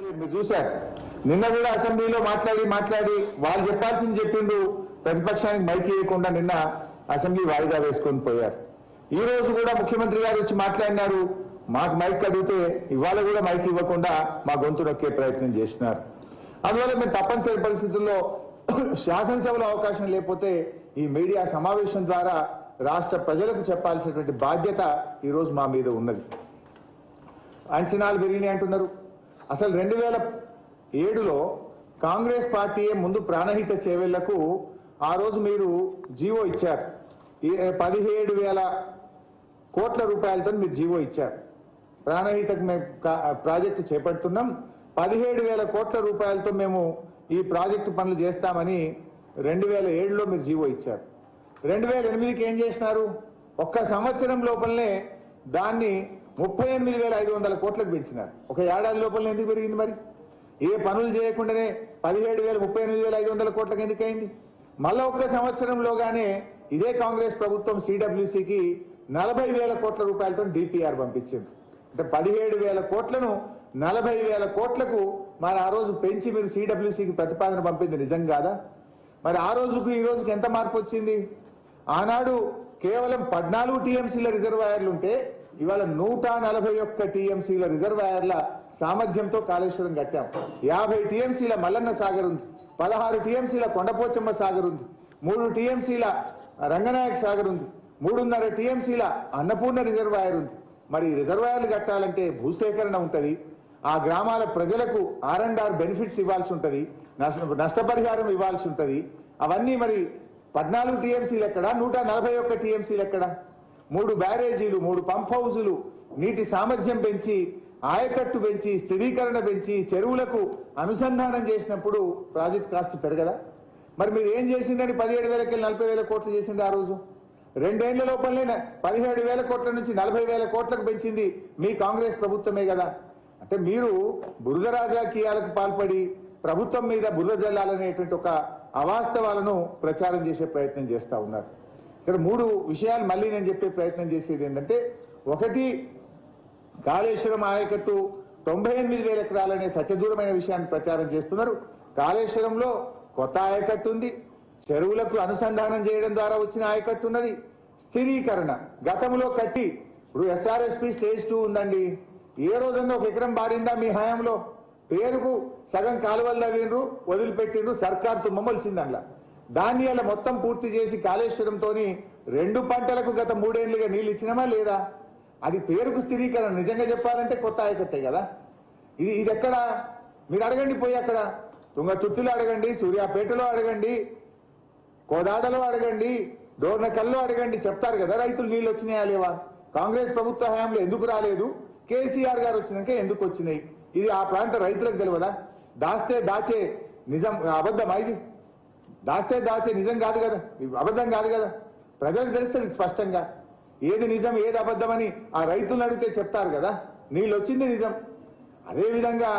మీరు చూశారు నిన్న కూడా అసెంబ్లీలో మాట్లాడి వాళ్ళు చెప్పాల్సింది చెప్పిండ్రు. ప్రతిపక్షానికి మైక్ ఇవ్వకుండా నిన్న అసెంబ్లీ వాయిదా వేసుకొని పోయారు. ఈ రోజు కూడా ముఖ్యమంత్రి గారు వచ్చి మాట్లాడినారు. మాకు మైక్ అడిగితే ఇవాళ కూడా మైక్ ఇవ్వకుండా మా గొంతు నొక్కే ప్రయత్నం చేసినారు. అందువల్ల మేము తప్పనిసరి పరిస్థితుల్లో శాసనసభలో అవకాశం లేకపోతే ఈ మీడియా సమావేశం ద్వారా రాష్ట్ర ప్రజలకు చెప్పాల్సినటువంటి బాధ్యత ఈరోజు మా మీద ఉన్నది. అంచనాలు పెరిగినాయి అంటున్నారు. అసలు 2007లో కాంగ్రెస్ పార్టీయే ముందు ప్రాణహిత చేవెళ్లకు ఆ రోజు మీరు జీవో ఇచ్చారు. 17,000 కోట్ల రూపాయలతో మీరు జీవో ఇచ్చారు. ప్రాణహితకు మేము ప్రాజెక్టు చేపడుతున్నాం, 17,000 కోట్ల రూపాయలతో మేము ఈ ప్రాజెక్టు పనులు చేస్తామని 2007లో మీరు జీవో ఇచ్చారు. 2008కి ఏం చేసినారు? ఒక్క సంవత్సరం లోపలనే దాన్ని 38,500 కోట్లకు పెంచినారు. ఒక ఏడాది లోపలనే ఎందుకు పెరిగింది? మరి ఏ పనులు చేయకుండానే 17,000 38,500 కోట్లకు ఎందుకు అయింది? మళ్ళా ఒక్క సంవత్సరంలోగానే ఇదే కాంగ్రెస్ ప్రభుత్వం సిడబ్ల్యూసికి 40,000 కోట్ల రూపాయలతో డిపిఆర్ పంపించింది. అంటే 17,000 కోట్లను 40,000 కోట్లకు మరి ఆ రోజు పెంచి మీరు సిడబ్ల్యూసికి ప్రతిపాదన పంపింది నిజం కాదా? మరి ఆ రోజుకు ఈ రోజుకి ఎంత మార్పు వచ్చింది? ఆనాడు కేవలం 14 టీఎంసీల రిజర్వాయర్లు ఉంటే ఇవాళ 141 టీఎంసీల రిజర్వాయర్ల సామర్థ్యంతో కాళేశ్వరం కట్టాం. 50 టీఎంసీల మల్లన్న సాగర్ ఉంది, 16 టీఎంసీల కొండపోచమ్మ సాగర్ ఉంది, 3 టీఎంసీల రంగనాయక సాగర్ ఉంది, 3.5 టీఎంసీల అన్నపూర్ణ రిజర్వాయర్ ఉంది. మరి రిజర్వాయర్లు కట్టాలంటే భూసేకరణ ఉంటుంది, ఆ గ్రామాల ప్రజలకు R&R బెనిఫిట్స్ ఇవ్వాల్సి ఉంటుంది, నష్టపరిహారం ఇవ్వాల్సి ఉంటుంది. అవన్నీ మరి 14 టీఎంసీలు ఎక్కడ, 141 టీఎంసీలు ఎక్కడ? 3 బ్యారేజీలు, 3 పంప్ హౌజులు, నీటి సామర్థ్యం పెంచి, ఆయకట్టు పెంచి, స్థిరీకరణ పెంచి, చెరువులకు అనుసంధానం చేసినప్పుడు ప్రాజెక్ట్ కాస్ట్ పెరగదా? మరి మీరు ఏం చేసిందని 17,000కి 40,000 కోట్లు చేసింది ఆ రోజు? 2 ఏళ్ల లోపలనే 17,000 కోట్ల నుంచి 40,000 కోట్లకు పెంచింది మీ కాంగ్రెస్ ప్రభుత్వమే కదా. అంటే మీరు బురద రాజకీయాలకు పాల్పడి ప్రభుత్వం మీద బురద జల్లాలనేటువంటి ఒక అవాస్తవాలను ప్రచారం చేసే ప్రయత్నం చేస్తూ ఉన్నారు. ఇక్కడ 3 విషయాలు మళ్ళీ నేను చెప్పే ప్రయత్నం చేసేది ఏంటంటే, ఒకటి, కాళేశ్వరం ఆయకట్టు 98,000 ఎకరాలనే సత్యదూరమైన విషయాన్ని ప్రచారం చేస్తున్నారు. కాళేశ్వరంలో కొత్త ఆయకట్టు ఉంది, చెరువులకు అనుసంధానం చేయడం ద్వారా వచ్చిన ఆయకట్టు ఉన్నది, స్థిరీకరణ గతంలో కట్టి ఇప్పుడు SRSP స్టేజ్ 2 ఉందండి. ఏ రోజన్నా ఒక ఎకరం బారిందా మీ హయాంలో? పేరుకు సగం కాలువల్లో వీరు వదిలిపెట్టిండ్రు, సర్కార్ తుమ్మమలిసింది అందులో. దాన్ని అలా మొత్తం పూర్తి చేసి కాళేశ్వరంతో 2 పంటలకు గత 3 ఏళ్లుగా నీళ్ళు ఇచ్చినామా లేదా? అది పేరుకు స్థిరీకరణ. నిజంగా చెప్పాలంటే కొత్త ఆయకట్టే కదా ఇది. ఇది ఎక్కడ? మీరు అడగండి, పోయి అక్కడ తుంగతుర్తిలో అడగండి, సూర్యాపేటలో అడగండి, కోదాడలో అడగండి, డోర్నకల్లో అడగండి, చెప్తారు కదా రైతులు నీళ్ళు వచ్చినాయా లేవా. కాంగ్రెస్ ప్రభుత్వ హయాంలో ఎందుకు రాలేదు, కేసీఆర్ గారు వచ్చినాక ఎందుకు వచ్చినాయి, ఇది ఆ ప్రాంత రైతులకు తెలియదా? దాస్తే దాచే నిజం అబద్ధమా? ఇది దాస్తే దాచే నిజం కాదు కదా, అబద్ధం కాదు కదా. ప్రజలకు తెలుస్తుంది స్పష్టంగా ఏది నిజం ఏది అబద్ధమని. ఆ రైతులను అడిగితే చెప్తారు కదా నీళ్ళు వచ్చింది నిజం. అదేవిధంగా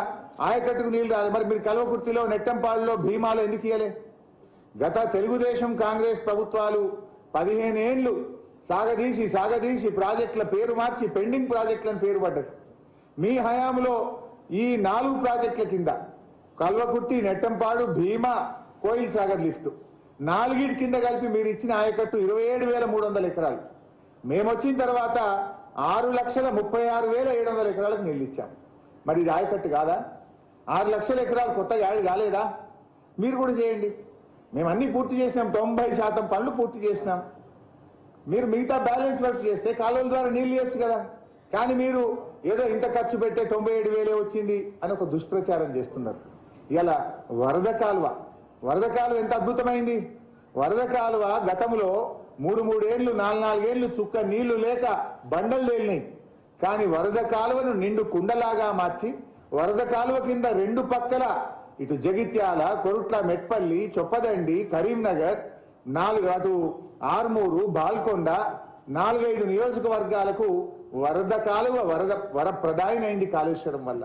ఆయకట్టుకు నీళ్ళు రాలేదు. మరి మీరు కల్వకుర్తిలో, నెట్టంపాడులో, భీమాలో ఎందుకు ఇయ్యలే? గత తెలుగుదేశం కాంగ్రెస్ ప్రభుత్వాలు 15 ఏళ్లు సాగదీసి ప్రాజెక్టుల పేరు మార్చి పెండింగ్ ప్రాజెక్టులను పేరు పడ్డది. మీ హయాంలో ఈ 4 ప్రాజెక్టుల కింద కల్వకుర్తి, నెట్టంపాడు, భీమా, కోయిల్ సాగర్ లిఫ్ట్ 4 కింద కలిపి మీరు ఇచ్చిన ఆయకట్టు 27,300 ఎకరాలు. మేము వచ్చిన తర్వాత 6,36,700 ఎకరాలకు నీళ్ళు ఇచ్చాం. మరి ఇది ఆయకట్టు కాదా? 6 లక్షల ఎకరాలు కొత్తగా యాడ్ కాలేదా? మీరు కూడా చేయండి. మేము అన్ని పూర్తి చేసినాం, 90% పనులు పూర్తి చేసినాం. మీరు మిగతా బ్యాలెన్స్ వర్క్ చేస్తే కాలువల ద్వారా నీళ్ళు ఇవ్వచ్చు కదా. కానీ మీరు ఏదో ఇంత ఖర్చు పెట్టే 97,000 వచ్చింది అని ఒక దుష్ప్రచారం చేస్తున్నారు. ఇలా వరద కాలువ ఎంత అద్భుతమైంది. వరద కాలువ గతంలో 3 ఏళ్లు 4 ఏళ్లు చుక్క నీళ్లు లేక బండలు తేలినాయి. కానీ వరద కాలువను నిండు కుండలాగా మార్చి వరద కాలువ కింద 2 పక్కల ఇటు జగిత్యాల, కొరుట్ల, మెట్పల్లి, చొప్పదండి, కరీంనగర్, 4 అటు ఆర్మూరు, బాల్కొండ 4-5 నియోజకవర్గాలకు వరద కాలువ వరప్రదాయనైంది కాళేశ్వరం వల్ల.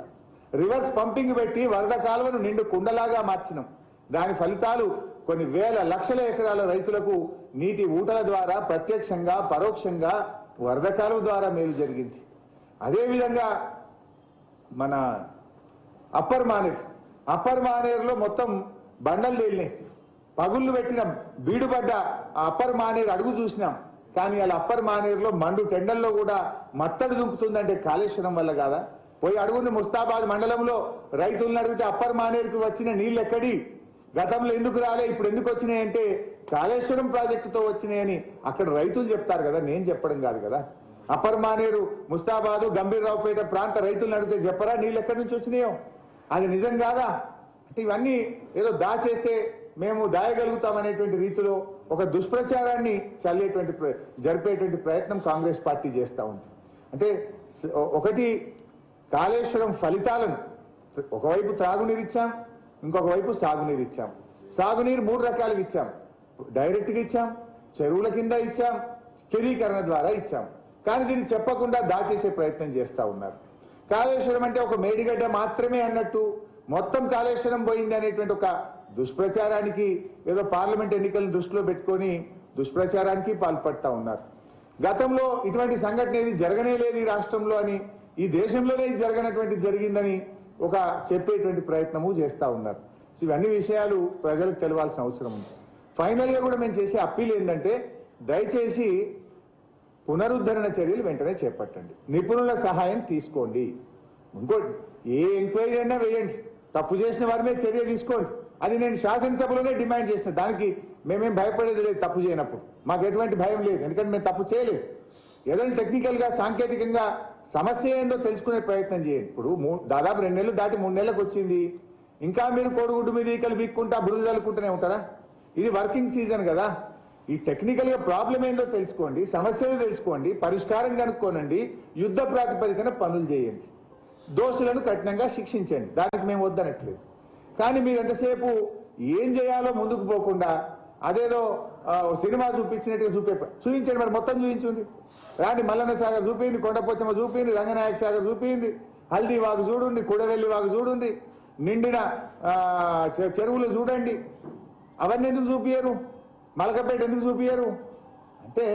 రివర్స్ పంపింగ్ పెట్టి వరద కాలువను నిండు కుండలాగా మార్చినాం. దాని ఫలితాలు కొన్ని వేల లక్షల ఎకరాల రైతులకు నీటి ఊటల ద్వారా ప్రత్యక్షంగా పరోక్షంగా వరద కాలువ ద్వారా మేలు జరిగింది. అదేవిధంగా మన అప్పర్ మానేరులో మొత్తం బండలు తేలినాయి, పగుళ్ళు పెట్టినాం, బీడుపడ్డ ఆ అప్పర్ మానేరు అడుగు చూసినాం. కానీ అలా అప్పర్ మానేరులో మండు టెండల్లో కూడా మత్తడి దుంకుతుందంటే కాళేశ్వరం వల్ల కాదా? పోయి అడుగుని ముస్తాబాద్ మండలంలో రైతులను అడిగితే అప్పర్ మానేరుకి వచ్చిన నీళ్ళు ఎక్కడి, గతంలో ఎందుకు రాలే, ఇప్పుడు ఎందుకు వచ్చినాయి అంటే కాళేశ్వరం ప్రాజెక్టుతో వచ్చినాయని అక్కడ రైతులు చెప్తారు కదా, నేను చెప్పడం కాదు కదా. అప్పర్ మానేరు, ముస్తాబాదు, గంభీరరావుపేట ప్రాంత రైతులను అడిగితే చెప్పరా నీళ్ళు ఎక్కడి నుంచి వచ్చినాయో? అది నిజం కాదా? అంటే ఇవన్నీ ఏదో దాచేస్తే మేము దాయగలుగుతామనేటువంటి రీతిలో ఒక దుష్ప్రచారాన్ని జరిపేటువంటి ప్రయత్నం కాంగ్రెస్ పార్టీ చేస్తూ ఉంది. అంటే ఒకటి కాళేశ్వరం ఫలితాలను, ఒకవైపు త్రాగునీరు ఇచ్చాం, ఇంకొక వైపు సాగునీరు ఇచ్చాం. సాగునీరు 3 రకాలుగా ఇచ్చాం, డైరెక్ట్గా ఇచ్చాం, చెరువుల కింద ఇచ్చాం, స్థిరీకరణ ద్వారా ఇచ్చాం. కానీ దీన్ని చెప్పకుండా దాచేసే ప్రయత్నం చేస్తూ ఉన్నారు. కాళేశ్వరం అంటే ఒక మేడిగడ్డ మాత్రమే అన్నట్టు మొత్తం కాళేశ్వరం పోయింది అనేటువంటి ఒక దుష్ప్రచారానికి, ఏదో పార్లమెంట్ ఎన్నికలను దృష్టిలో పెట్టుకొని దుష్ప్రచారానికి పాల్పడతా ఉన్నారు. గతంలో ఇటువంటి సంఘటన ఏది జరగనే లేదు ఈ రాష్ట్రంలో అని, ఈ దేశంలోనే ఇది జరిగిందని ఒక చెప్పేటువంటి ప్రయత్నము చేస్తూ ఉన్నారు. సో ఇవన్నీ విషయాలు ప్రజలకు తెలవాల్సిన అవసరం ఉంది. ఫైనల్గా కూడా మేము చేసే అప్పీల్ ఏంటంటే, దయచేసి పునరుద్ధరణ చర్యలు వెంటనే చేపట్టండి, నిపుణుల సహాయం తీసుకోండి. ఇంకోటి, ఏ ఎంక్వైరీ అయినా వేయండి, తప్పు చేసిన వారి మీద చర్య తీసుకోండి. అది నేను శాసనసభలోనే డిమాండ్ చేసిన, దానికి మేమేం భయపడేది లేదు. తప్పు చేయనప్పుడు మాకు ఎటువంటి భయం లేదు, ఎందుకంటే మేము తప్పు చేయలేదు. ఏదైనా టెక్నికల్గా సాంకేతికంగా సమస్య ఏందో తెలుసుకునే ప్రయత్నం చేయండి. ఇప్పుడు దాదాపు 2 నెలలు దాటి 3 నెలలకు వచ్చింది, ఇంకా మీరు కోడిగుడ్డు మీద ఈకలు వీక్కుంటా బురద చల్లుకుంటూనే ఉంటారా? ఇది వర్కింగ్ సీజన్ కదా. ఈ టెక్నికల్గా ప్రాబ్లం ఏందో తెలుసుకోండి, సమస్యలు తెలుసుకోండి, పరిష్కారం కనుక్కోనండి, యుద్ధ ప్రాతిపదికన పనులు చేయండి, దోషులను కఠినంగా శిక్షించండి. దానికి మేము వద్దనట్లేదు. కానీ మీరు ఎంతసేపు ఏం చేయాలో ముందుకు పోకుండా అదేదో సినిమా చూపించినట్టుగా చూపించండి. మరి మొత్తం చూపించింది, రాండి మల్లన్న సాగర్ చూపింది, కొండపోచమ్మ చూపింది, రంగనాయక సాగర్ చూపింది, హల్దీ వాగు చూడండి, కుడవెల్లి వాగు చూడండి, నిండిన చెరువులు చూడండి. అవన్నీ ఎందుకు చూపించరు? మలకపేట ఎందుకు చూపించరు? అంటే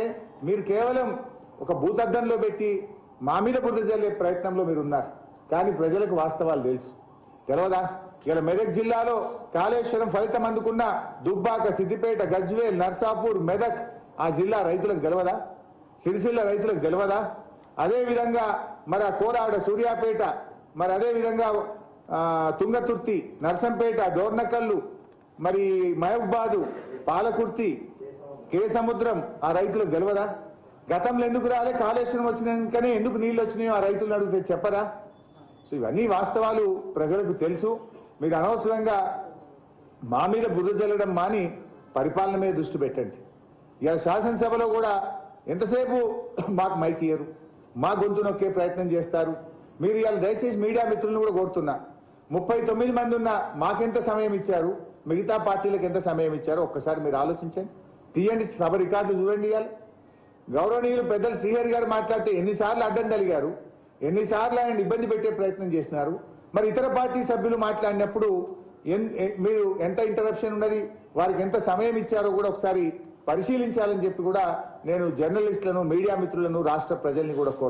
మీరు కేవలం ఒక భూతద్దంలో పెట్టి మా మీద బురద జల్లే ప్రయత్నంలో మీరు ఉన్నారు. కానీ ప్రజలకు వాస్తవాలు తెలుసు, తెలవదా? ఇలా మెదక్ జిల్లాలో కాళేశ్వరం ఫలితం అందుకున్న దుబ్బాక, సిద్దిపేట, గజ్వేల్, నర్సాపూర్, మెదక్ ఆ జిల్లా రైతులకు తెలవదా? సిరిసిల్ల రైతులకు తెలవదా? అదేవిధంగా మరి ఆ కోరాడ, సూర్యాపేట, మరి అదేవిధంగా తుంగతుర్తి, నర్సంపేట, డోర్నకల్లు, మరి మహబూబాదు, పాలకుర్తి, కేసముద్రం ఆ రైతులకు తెలవదా? గతంలో ఎందుకు రాలే? కాళేశ్వరం వచ్చినాకనే ఎందుకు నీళ్ళు వచ్చినాయో ఆ రైతులను అడిగితే చెప్పరా? సో ఇవన్నీ వాస్తవాలు ప్రజలకు తెలుసు. మీరు అనవసరంగా మా మీద బురద జల్లడం మాని పరిపాలన మీద దృష్టి పెట్టండి. ఇలా శాసనసభలో కూడా ఎంతసేపు మాకు మైక్ ఇయ్యరు, మా గొంతు నొక్కే ప్రయత్నం చేస్తారు. మీరు ఇవాళ దయచేసి మీడియా మిత్రులను కూడా కోరుతున్నా, 39 మంది ఉన్నా మాకెంత సమయం ఇచ్చారు, మిగతా పార్టీలకు ఎంత సమయం ఇచ్చారో ఒక్కసారి మీరు ఆలోచించండి. తీయండి, సభ రికార్డులు చూడండి. ఇవాళ గౌరవనీయులు పెద్దలు శ్రీహరి గారు మాట్లాడితే ఎన్నిసార్లు అడ్డం తలిగారు, ఎన్నిసార్లు ఆయన ఇబ్బంది పెట్టే ప్రయత్నం చేసినారు. మరి ఇతర పార్టీ సభ్యులు మాట్లాడినప్పుడు మీరు ఎంత ఇంటరప్షన్ ఉన్నది, వారికి ఎంత సమయం ఇచ్చారో కూడా ఒకసారి పరిశీలించాలని చెప్పి కూడా నేను జర్నలిస్టులను, మీడియా మిత్రులను, రాష్ట్ర ప్రజల్ని కూడా కోరుతున్నాను.